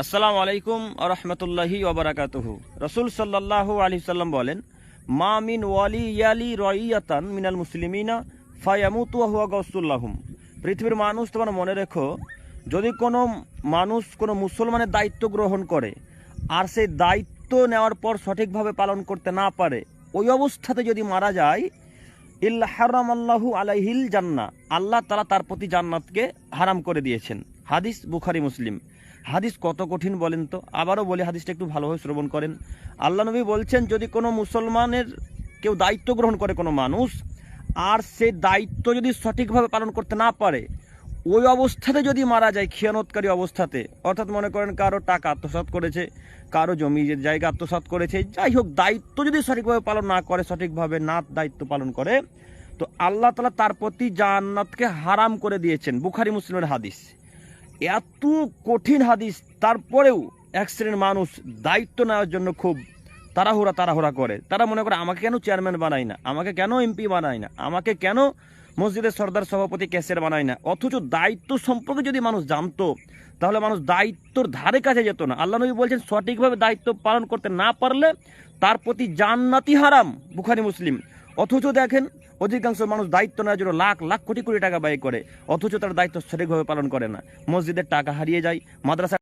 আসসালামু আলাইকুম রহমতুল্লাহি ওবারাকাতুহু। রসুল সাল্লাল্লাহু আলাইহি সাল্লাম বলেন, মা মিন ওয়ালি ইয়ালি রাইয়াতান মিনাল মুসলিমিনা ফায়ামুতু ওয়া হুয়া গাউসুল্লাহুম। পৃথিবীর মানুষ, তোমরা মনে রেখো, যদি কোনো মানুষ কোনো মুসলমানের দায়িত্ব গ্রহণ করে আর সেই দায়িত্ব নেওয়ার পর সঠিকভাবে পালন করতে না পারে, ওই অবস্থাতে যদি মারা যায়, ইল্লা হারামাল্লাহু আলাইহিল জান্নাহ, আল্লাহ তাআলা তার প্রতি জান্নাতকে হারাম করে দিয়েছেন। হাদিস বুখারী মুসলিম। হাদিস কত কঠিন বলেন তো। আবারও বলি, হাদিসটা একটু ভালোভাবে শ্রবণ করেন। আল্লাহ নবী বলছেন, যদি কোনো মুসলমানের কেউ দায়িত্ব গ্রহণ করে কোনো মানুষ, আর সেই দায়িত্ব যদি সঠিকভাবে পালন করতে না পারে, ওই অবস্থাতে যদি মারা যায়, খিয়ানতকারী অবস্থাতে, অর্থাৎ মনে করেন কারো টাকা আত্মসাৎ করেছে, কারো জমি জায়গা আত্মসাৎ করেছে, যাই হোক, দায়িত্ব যদি সঠিকভাবে পালন না করে, সঠিকভাবে না দায়িত্ব পালন করে, তো আল্লাহ তাআলা তার প্রতি জান্নাতকে হারাম করে দিয়েছেন। বুখারী মুসলিমের হাদিস। এত কঠিন হাদিস, তারপরেও এক শ্রেণীর মানুষ দায়িত্ব নেওয়ার জন্য খুব তাড়াহুড়া করে। তারা মনে করে, আমাকে কেন চেয়ারম্যান বানায় না, আমাকে কেন এমপি বানায় না, আমাকে কেন মসজিদের সর্দার সভাপতি ক্যাশিয়ার বানায় না। অথচ দায়িত্ব সম্পর্কে যদি মানুষ জানতো, তাহলে মানুষ দায়িত্বর ধারে কাছে যেত না। আল্লাহ নবী বলছেন, সঠিকভাবে দায়িত্ব পালন করতে না পারলে তার প্রতি জান্নাতি হারাম। বুখারী মুসলিম। অথচ দেখেন, অধিকাংশ মানুষ দায়িত্ব নেওয়ার জন্য লাখ লাখ কোটি কোটি টাকা ব্যয় করে, অথচ তার দায়িত্ব সঠিকভাবে পালন করে না। মসজিদের টাকা হারিয়ে যায়, মাদ্রাসা